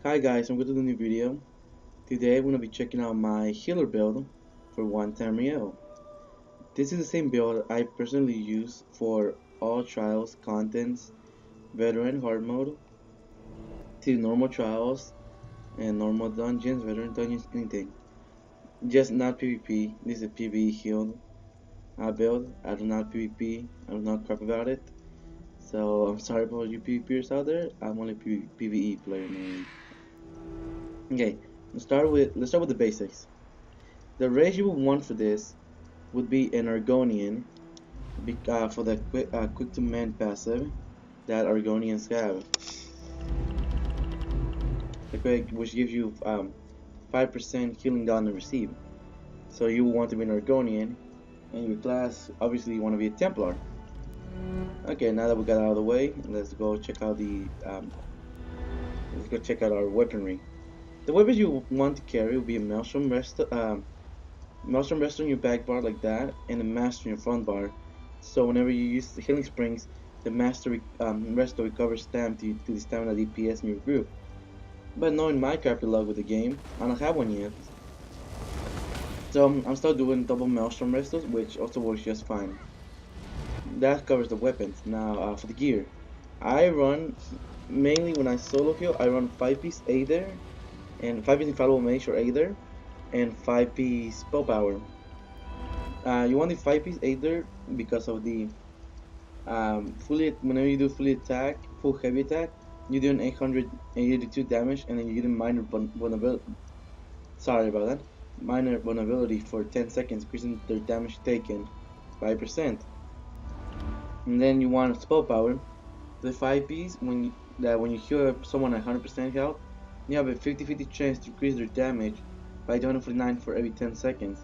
Hi guys, I'm going to do a new video. Today I'm going to be checking out my healer build for one Tamriel. This is the same build I personally use for all trials, contents, veteran hard mode, to normal trials and normal dungeons, veteran dungeons, anything. Just not PvP. This is a PvE heal build. I do not PvP. I do not crap about it. So I'm sorry about you PvPers out there. I'm only PvE player mainly. Okay, let's start with the basics. The race you would want for this would be an Argonian for the quick to mend passive that Argonians have, which gives you 5% healing down and receive. So you want to be an Argonian, and your class obviously you want to be a Templar. Okay, now that we got out of the way, let's go check out our weaponry. The weapons you want to carry will be a Maelstrom rest on your back bar like that, and a master on your front bar. So whenever you use the healing springs, the master rest recovers stamina to the stamina DPS in your group. But knowing my crappy luck with the game, I don't have one yet. So I'm still doing double Maelstrom restos, which also works just fine. That covers the weapons. Now for the gear, I run mainly when I solo kill. I run 5-piece Aether and 5-piece Infallible Mage or Aether and 5-piece Spell Power. You want the 5-piece Aether because of the whenever you do full heavy attack, you do an 882 damage, and then you get a minor vulnerability. Sorry about that. Minor vulnerability for 10 seconds, increasing their damage taken by 5%. And then you want spell power. The 5-piece when you heal someone at 100% health, you have a 50-50 chance to increase their damage by 249 for every 10 seconds.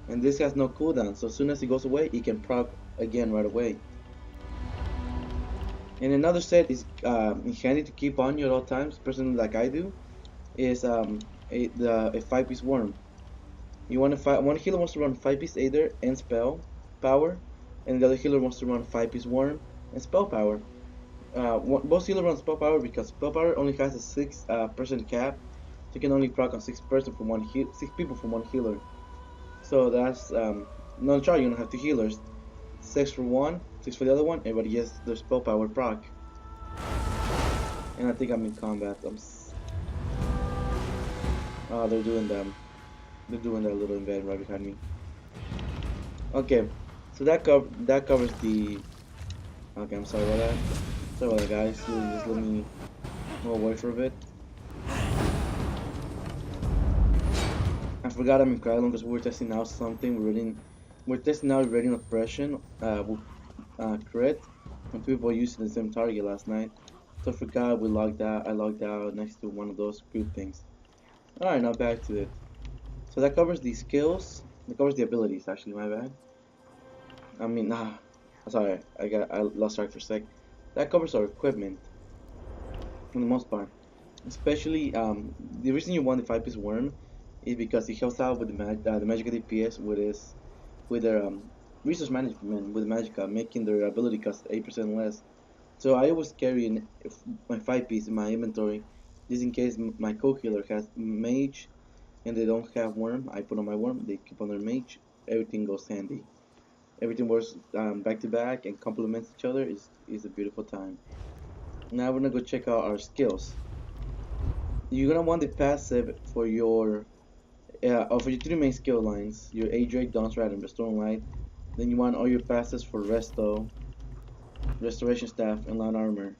And this has no cooldown, so as soon as it goes away, it can proc again right away. And another set is handy to keep on you at all times, personally like I do, is a 5-piece worm. One healer wants to run 5-piece Aether and spell power, and the other healer wants to run 5-piece worm and spell power. Both healers run spell power because spell power only has a 6% cap, so you can only proc on 6 people from one healer. So that's not chart. You're gonna have 2 healers, 6 for one, 6 for the other one. Everybody gets their spell power proc. And I think I'm in combat. Oh, they're doing them. They're doing that little invade right behind me. Okay, so that covers the. Okay, I'm sorry about that. Sorry about that, guys. Just let me go away for a bit. I forgot I'm in Krylon because we were testing out something. We're testing out rating oppression with crit, and people were using the same target last night. So I forgot I logged out next to one of those group things. Alright, now back to it. So that covers the skills. That covers the abilities. Actually, my bad. I mean, sorry, I lost track for a sec. That covers our equipment for the most part. Especially, the reason you want the 5-piece worm is because it helps out with the magic DPS with their resource management with Magica, making their ability cost 8% less. So I always carry my 5-piece in my inventory, just in case my co-healer has mage and they don't have worm. I put on my worm, they keep on their mage. Everything goes handy. Everything works back to back and complements each other. Is a beautiful time. Now we're gonna go check out our skills. You're gonna want the passive for your for your 3 main skill lines, your Drake, Dawn's Rad, and Restoring Light. Then you want all your passives for Resto, Restoration Staff, and Light Armor.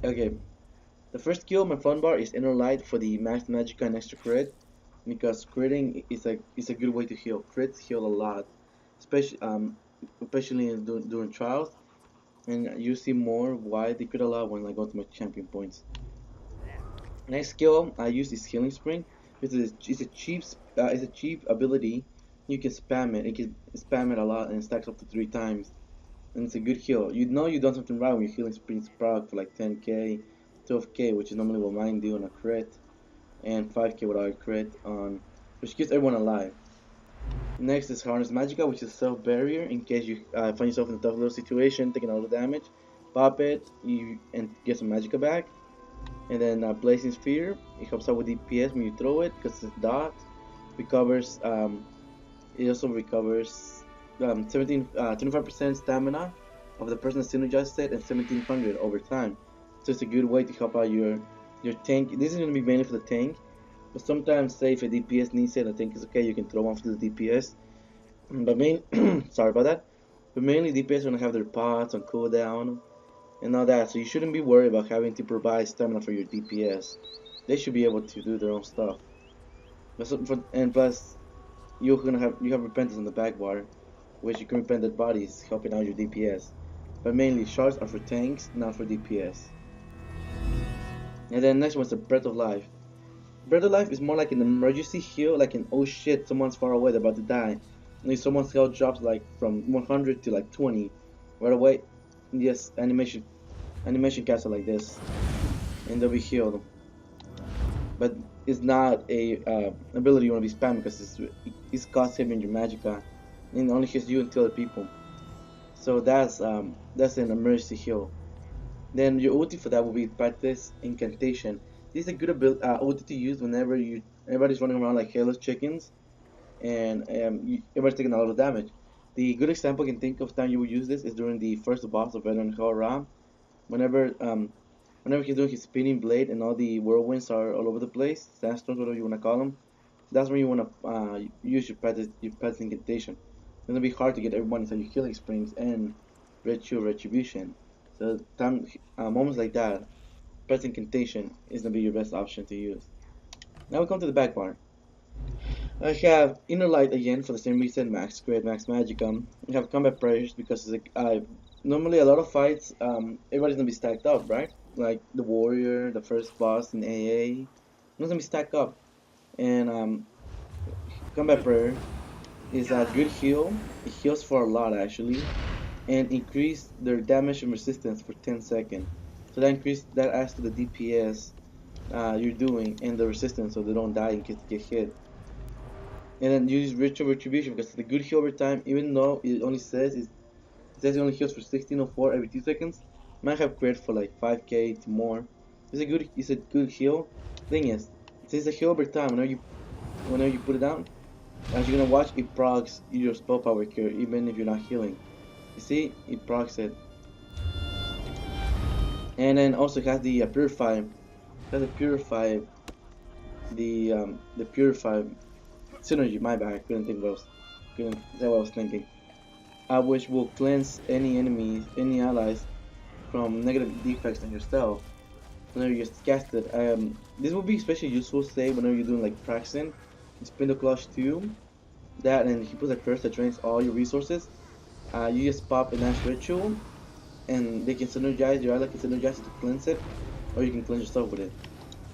Okay, the first skill on my front bar is Inner Light for the Max Magica and Extra Crit, because critting is a good way to heal. Crits heal a lot, especially during trials, and you see more why they crit a lot when I go to my champion points. Next skill I use is Healing Spring. It's a cheap ability. You can spam it. You can spam it a lot and it stacks up to 3 times. And it's a good heal. You know you've done something right when your Healing Spring proc for like 10k, 12k, which is normally what mine do on a crit, and 5k without a crit on, which keeps everyone alive. Next is Harness Magica, which is self barrier in case you find yourself in a tough little situation, taking all the damage. Pop it, and get some Magica back. And then Blazing Sphere, it helps out with DPS when you throw it because it's dot. Recovers. It also recovers 25% stamina of the person synergized set and 1700 over time. So it's a good way to help out your tank. This is going to be mainly for the tank, but sometimes say if a DPS needs it, I think it's okay. You can throw one for the DPS. But sorry about that. But mainly DPS are going to have their pots on cooldown and all that, so you shouldn't be worried about having to provide stamina for your DPS. They should be able to do their own stuff. And plus, you have repentance on the back bar, which you can repent dead bodies, helping out your DPS. But mainly shards are for tanks, not for DPS. And then next one's the Breath of Life. Breath of Life is more like an emergency heal, like an oh shit, someone's far away, they're about to die. And if someone's health drops like from 100 to like 20, right away, yes, animation cancel like this, and they'll be healed. But it's not a ability you want to be spamming because it's cost saving your magicka, and it only hits you and 2 other people. So that's an emergency heal. Then your ulti for that will be Practice Incantation. This is a good ulti to use whenever everybody's running around like hairless chickens, and everybody's taking a lot of damage. The good example I can think of time you would use this is during the first boss of Veteran Hell Ra. Whenever whenever he's doing his spinning blade and all the whirlwinds are all over the place, sandstorms, whatever you want to call them, that's when you want to use your practice incantation. It's gonna be hard to get everyone inside your healing springs and retribution. So moments like that, practice incantation is gonna be your best option to use. Now we come to the back bar. I have Inner Light again for the same reason, Max Crit, Max Magicka. I have Combat Pressures because it's normally a lot of fights, everybody's gonna be stacked up, right? Like the Warrior, the first boss in AA, it's gonna be stacked up. And Combat Prayer is a good heal. It heals for a lot actually, and increase their damage and resistance for 10 seconds. So that adds to the DPS you're doing and the resistance, so they don't die in case they get hit. And then use Ritual Retribution because it's a good heal over time, even though it says it only heals for 1604 every 2 seconds. Might have crit for like 5k to more. It's a good heal. Thing is, since the heal over time, whenever you put it down, as you're gonna watch, it procs your spell power cure even if you're not healing. You see, it procs it. And then also it has the purify. It has the purify synergy. My bad. I couldn't say what I was thinking. Which will cleanse any enemies, any allies from negative defects on yourself whenever you cast it. This will be especially useful, say, whenever you're doing like Praxin, Spindle Clutch 2, that, and he puts a curse that drains all your resources. You just pop an Ash Ritual, and they can synergize, your ally can synergize to cleanse it, or you can cleanse yourself with it.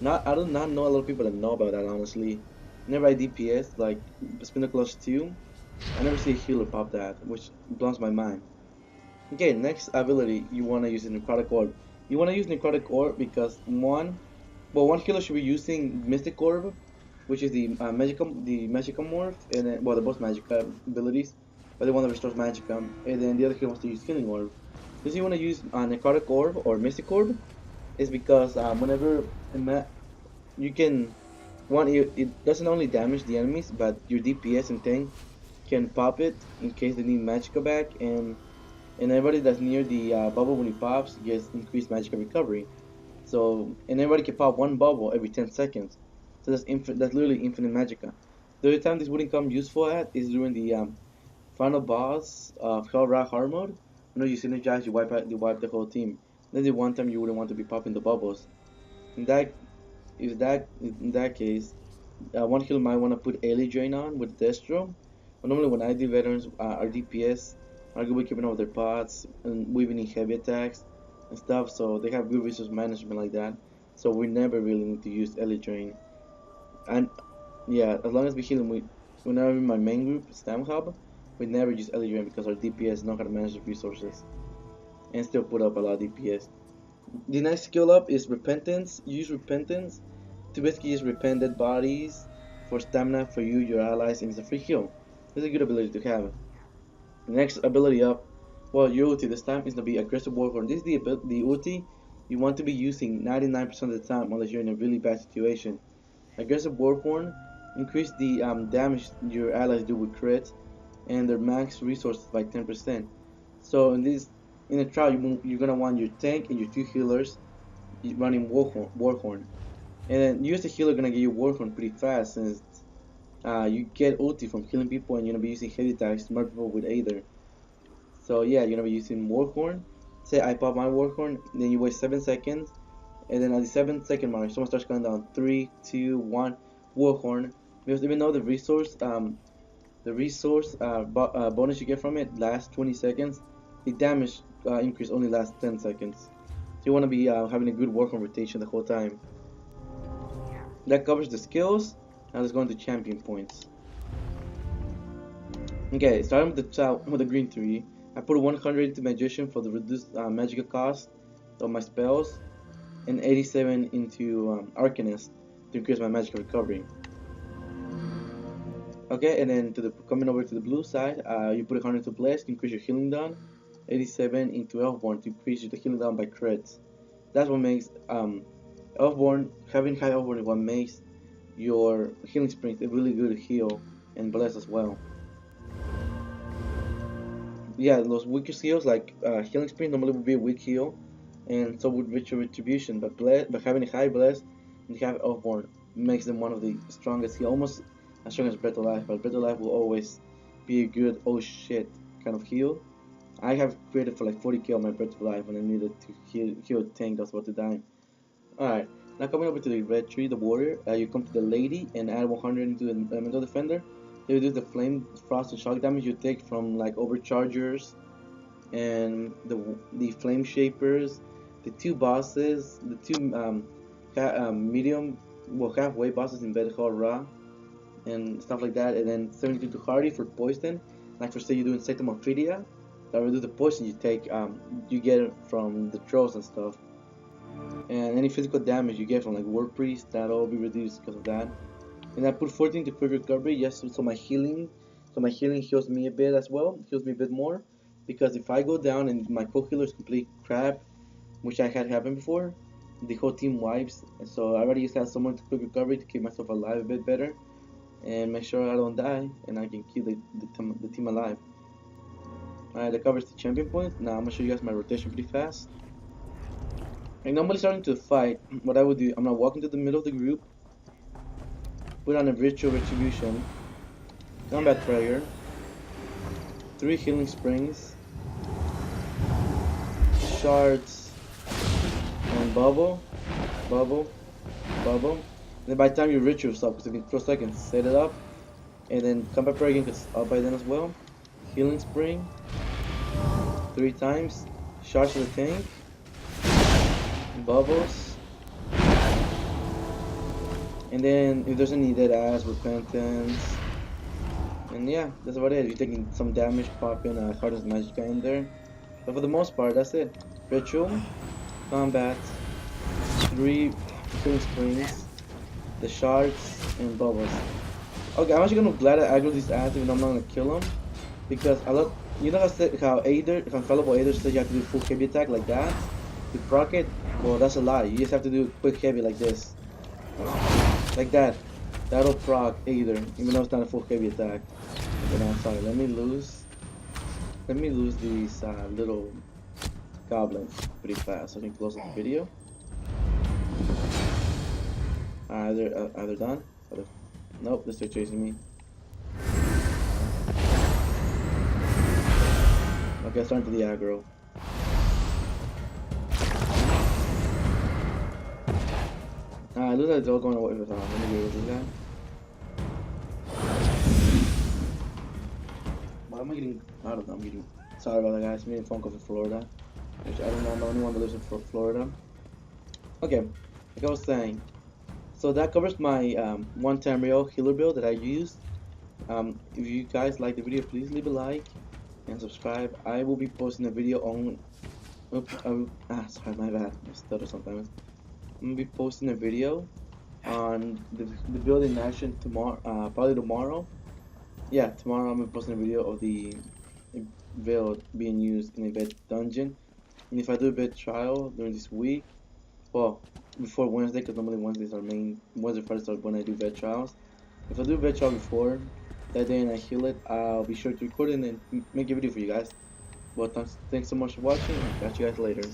I do not know a lot of people that know about that, honestly. Whenever I DPS, like Spindle Clutch 2, I never see a healer pop that, which blows my mind. Okay, next ability you want to use is Necrotic Orb. You want to use Necrotic Orb because one healer should be using Mystic Orb, which is the Magicka morph, and then, well, they're both Magicka abilities, but the one that restores Magicka, and then the other healer wants to use Healing Orb. Because you want to use Necrotic Orb or Mystic Orb is because whenever you can, it doesn't only damage the enemies, but your DPS and tank can pop it in case they need Magicka back, and everybody that's near the bubble when it pops gets increased Magicka recovery. So, and everybody can pop one bubble every 10 seconds. So that's literally infinite Magicka. The only time this wouldn't come useful at is during the final boss of Hell Ra hard mode. Whenever you synergize, you wipe the whole team. Then the one time you wouldn't want to be popping the bubbles. In that case, one healer might want to put Ailey Drain on with Destro. But normally when I do veterans, our DPS are good with keeping up with their pots and weaving in heavy attacks and stuff, so they have good resource management like that. So we never really need to use Ailey Drain. And yeah, as long as we heal them, whenever in my main group, Stam Hub, we never use Ailey Drain because our DPS know how to manage the resources and still put up a lot of DPS. The next skill up is Repentance. Use Repentance to basically just repent dead bodies for stamina for you, your allies, and it's a free heal. It's a good ability to have. The next ability up, well, your ulti this time is gonna be Aggressive Warhorn. This is the ulti you want to be using 99% of the time unless you're in a really bad situation. Aggressive Warhorn increase the damage your allies do with crits and their max resources by 10%. So in a trial, you're gonna want your tank and your 2 healers running Warhorn. And then use the healer gonna get you Warhorn pretty fast since you get ulti from killing people and you're gonna be using heavy attacks to murder people with Aether. So yeah, you're gonna be using Warhorn. Say I pop my Warhorn, then you wait 7 seconds, and then at the 7 second mark, someone starts counting down 3, 2, 1, Warhorn. Because even though the resource bonus you get from it lasts 20 seconds, the damage increase only lasts 10 seconds. So you want to be having a good Warhorn rotation the whole time. That covers the skills. Now let's go into champion points. Okay, starting with the top with the green 3, I put 100 into magician for the reduced magical cost of my spells, and 87 into arcanist to increase my magical recovery. Okay, and then coming over to the blue side, you put 100 into bless to increase your healing down, 87 into elfborn to increase your healing down by crits. That's what makes elfborn, having high elfborn is what makes your healing springs a really good heal and bless as well. Yeah, those weaker heals like healing springs normally would be a weak heal, and so would ritual retribution. But having a high bless and have elfborn makes them one of the strongest heal, almost as strong as Breath of Life. But Breath of Life will always be a good oh shit kind of heal. I have created for like 40k on my Breath of Life when I needed to heal a tank that was about to die. Alright, now coming over to the red tree, the warrior, you come to the lady and add 100 into the elemental defender. You reduce the flame, frost, and shock damage you take from like overchargers and the flame shapers, the 2 bosses, the 2 medium, well halfway bosses in Bedhall Ra, and stuff like that, and then 72 to Hardy for poison. Like for say you do Insectum Ophidia, that reduce the poison you take, you get it from the trolls and stuff. And any physical damage you get from like War Priest, that'll be reduced because of that. And I put 14 to quick recovery, yes, so my healing heals me a bit as well, heals me a bit more, because if I go down and my co-healer is complete crap, which I had happened before, the whole team wipes. And so I already used to have someone to quick recovery to keep myself alive a bit better, and make sure I don't die, and I can keep the team alive. Alright, that covers the champion point. Now I'm gonna show you guys my rotation pretty fast. And normally starting to fight, what I would do, I'm gonna walk into the middle of the group, put on a ritual retribution, combat prayer, 3 healing springs, shards, and bubble. And then by the time your ritual stops, because it can close seconds, set it up, and then combat prayer again, because up by then as well. Healing spring, 3 times, shards to the tank, bubbles, and then if there's any dead ass, repentance, and yeah, that's about it. If you're taking some damage, pop in hardest magic in there, but for the most part, that's it. Ritual, combat, 3 healing springs, the shards, and bubbles. Okay, I'm actually gonna glad I aggro these ads even though I'm not gonna kill them, because you know how Aether, if Infallible Aether says you have to do full heavy attack like that to proc it. Well, that's a lie. You just have to do quick heavy like this, like that. That'll proc Aether, even though it's not a full heavy attack. Okay, now sorry. Let me lose these little goblins pretty fast so I can close up the video. Are they done? Nope, they're still chasing me. Okay, let's turn to the aggro. It looks like it's all going away with let me go with this guy. Why am I getting? I don't know. I'm getting. Sorry about that, guys. I'm getting a phone call from Florida, which I don't know. I'm the only one that lives in Florida. Okay, like I was saying. So that covers my one Tamriel healer build that I used. If you guys like the video, please leave a like and subscribe. I will be posting a video on. Oops. Sorry, my bad. I stutter sometimes. I'm gonna be posting a video on the build in action tomorrow. Probably tomorrow. Yeah, tomorrow I'm gonna be posting a video of the build being used in a bed dungeon. And if I do a bed trial during this week, Well, before Wednesday, because normally Wednesdays are main. Wednesday, Fridays are when I do vet trials. If I do vet trial before that day and I heal it, I'll be sure to record it and make a video for you guys. Well, thanks so much for watching, and catch you guys later.